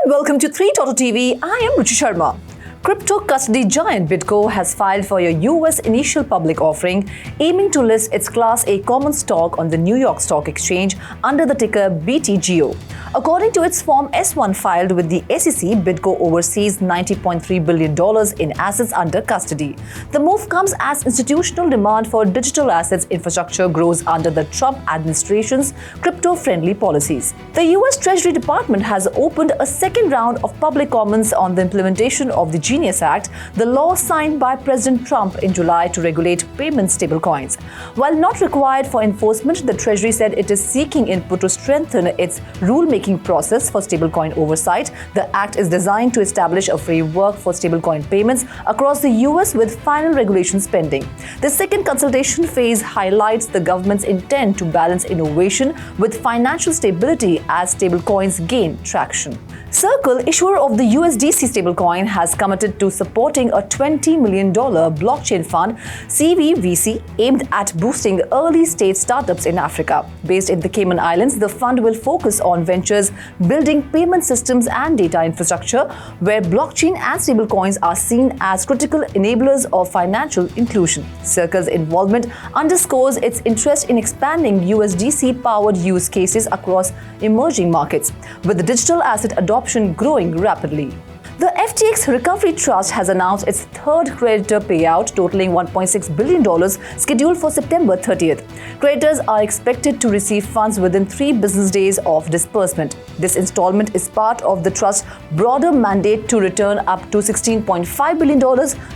and welcome to 3.TV. I am Ruchi Sharma. Crypto custody giant BitGo has filed for a US initial public offering, aiming to list its Class A common stock on the New York Stock Exchange under the ticker BTGO. According to its Form S1 filed with the SEC, BitGo oversees $90.3 billion in assets under custody. The move comes as institutional demand for digital assets infrastructure grows under the Trump administration's crypto-friendly policies. The US Treasury Department has opened a second round of public comments on the implementation of the Genius Act, the law signed by President Trump in July to regulate payment stablecoins. While not required for enforcement, the Treasury said it is seeking input to strengthen its rulemaking process for stablecoin oversight. The act is designed to establish a framework for stablecoin payments across the US with final regulations pending. The second consultation phase highlights the government's intent to balance innovation with financial stability as stablecoins gain traction. Circle, issuer of the USDe stablecoin, has committed to supporting a $20 million blockchain fund, CVVC, aimed at boosting early-stage startups in Africa. Based in the Cayman Islands, the fund will focus on ventures building payment systems and data infrastructure, where blockchain and stablecoins are seen as critical enablers of financial inclusion. Circle's involvement underscores its interest in expanding USDC-powered use cases across emerging markets, with the digital asset adoption growing rapidly. The FTX Recovery Trust has announced its third creditor payout totaling $1.6 billion scheduled for September 30th. Creditors are expected to receive funds within 3 business days of disbursement. This installment is part of the trust's broader mandate to return up to $16.5 billion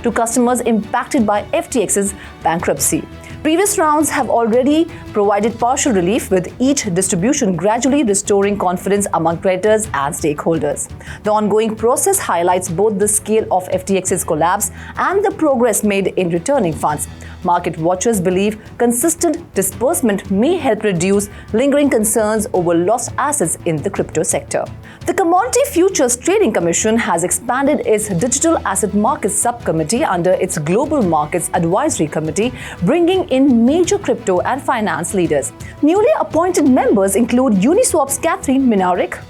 to customers impacted by FTX's bankruptcy. Previous rounds have already provided partial relief, with each distribution gradually restoring confidence among creditors and stakeholders. The ongoing process highlights both the scale of FTX's collapse and the progress made in returning funds. Market watchers believe consistent disbursement may help reduce lingering concerns over lost assets in the crypto sector. The Commodity Futures Trading Commission has expanded its Digital Asset Markets Subcommittee under its Global Markets Advisory Committee, bringing in major crypto and finance leaders. Newly appointed members include Uniswap's Catherine Minarik,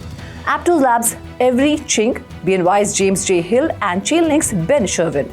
Aptos Labs' Avery Ching, BNY's James J. Hill, and Chainlink's Ben Sherwin.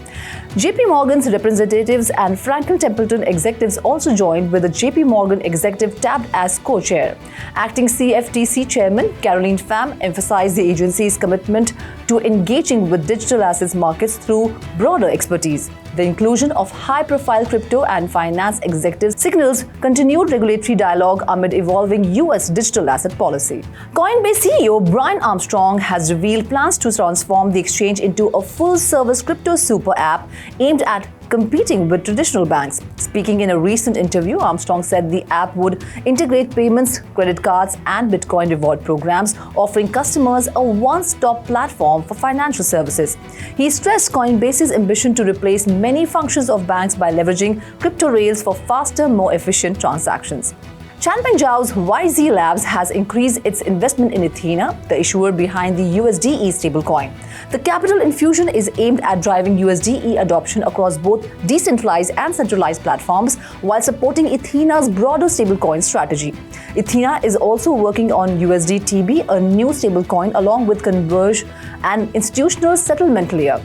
JP Morgan's representatives and Franklin Templeton executives also joined, with the JP Morgan executive tabbed as co-chair. Acting CFTC chairman Caroline Pham emphasized the agency's commitment to engaging with digital assets markets through broader expertise. The inclusion of high-profile crypto and finance executives signals continued regulatory dialogue amid evolving U.S. digital asset policy. Coinbase CEO Brian Armstrong has revealed plans to transform the exchange into a full-service crypto super app aimed at competing with traditional banks. Speaking in a recent interview, Armstrong said the app would integrate payments, credit cards, and Bitcoin reward programs, offering customers a one-stop platform for financial services. He stressed Coinbase's ambition to replace many functions of banks by leveraging crypto rails for faster, more efficient transactions. Chanpeng Zhao's YZ Labs has increased its investment in Ethena, the issuer behind the USDe stablecoin. The capital infusion is aimed at driving USDe adoption across both decentralized and centralized platforms, while supporting Ethena's broader stablecoin strategy. Ethena is also working on USDTB, a new stablecoin, along with Converge, an institutional settlement layer.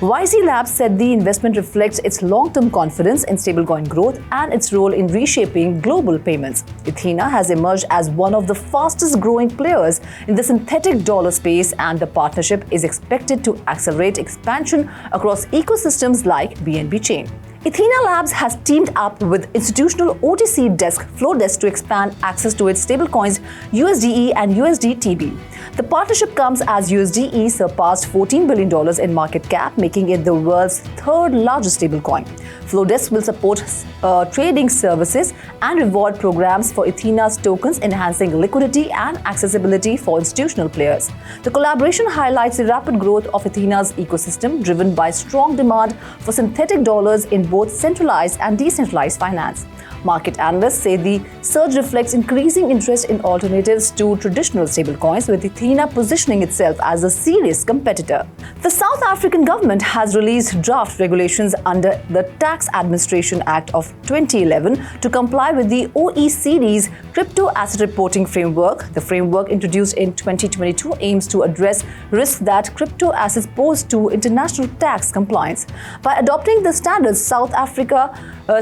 YZ Labs said the investment reflects its long-term confidence in stablecoin growth and its role in reshaping global payments. Ethena has emerged as one of the fastest-growing players in the synthetic dollar space, and the partnership is expected to accelerate expansion across ecosystems like BNB Chain. Ethena Labs has teamed up with institutional OTC desk Flowdesk to expand access to its stablecoins USDe and USDTB. The partnership comes as USDe surpassed $14 billion in market cap, making it the world's third largest stablecoin. Flowdesk will support trading services and reward programs for Ethena's tokens, enhancing liquidity and accessibility for institutional players. The collaboration highlights the rapid growth of Ethena's ecosystem, driven by strong demand for synthetic dollars in both centralized and decentralized finance. Market analysts say the surge reflects increasing interest in alternatives to traditional stablecoins, with Ethena positioning itself as a serious competitor. The South African government has released draft regulations under the Tax Administration Act of 2011 to comply with the OECD's Crypto Asset Reporting Framework. The framework, introduced in 2022, aims to address risks that crypto assets pose to international tax compliance. By adopting the standards, South Africa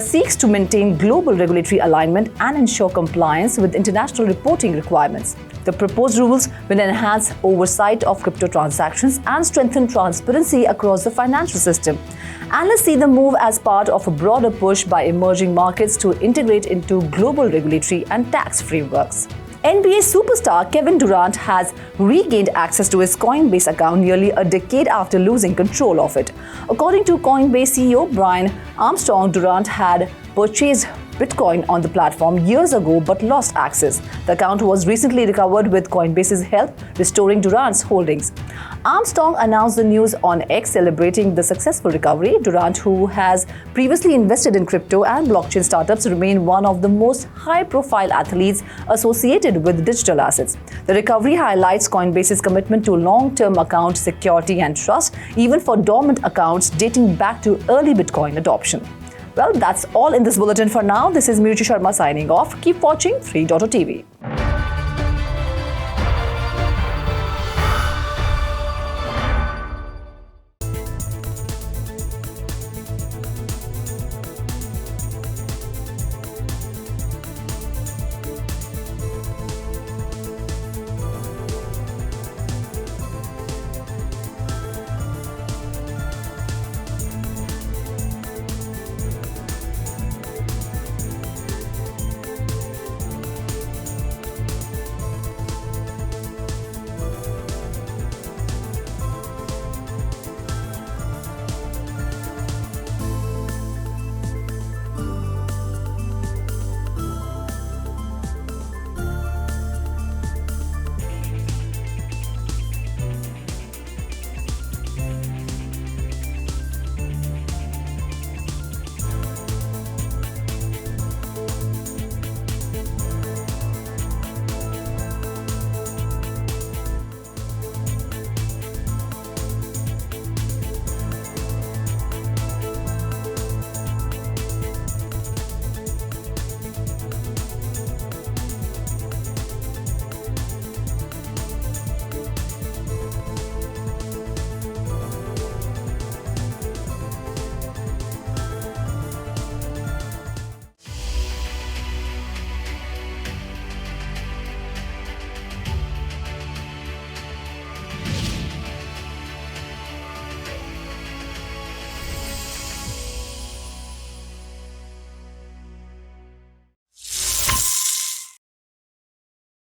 seeks to maintain global regulatory alignment and ensure compliance with international reporting requirements. The proposed rules will enhance oversight of crypto transactions and strengthen transparency across the financial system. Analysts see the move as part of a broader push by emerging markets to integrate into global regulatory and tax frameworks. NBA superstar Kevin Durant has regained access to his Coinbase account nearly a decade after losing control of it. According to Coinbase CEO Brian Armstrong, Durant had purchased Bitcoin on the platform years ago but lost access. The account was recently recovered with Coinbase's help, restoring Durant's holdings. Armstrong announced the news on X, celebrating the successful recovery. Durant, who has previously invested in crypto and blockchain startups, remained one of the most high-profile athletes associated with digital assets. The recovery highlights Coinbase's commitment to long-term account security and trust, even for dormant accounts dating back to early Bitcoin adoption. Well, that's all in this bulletin for now. This is Mruchi Sharma signing off. Keep watching 3.0 TV.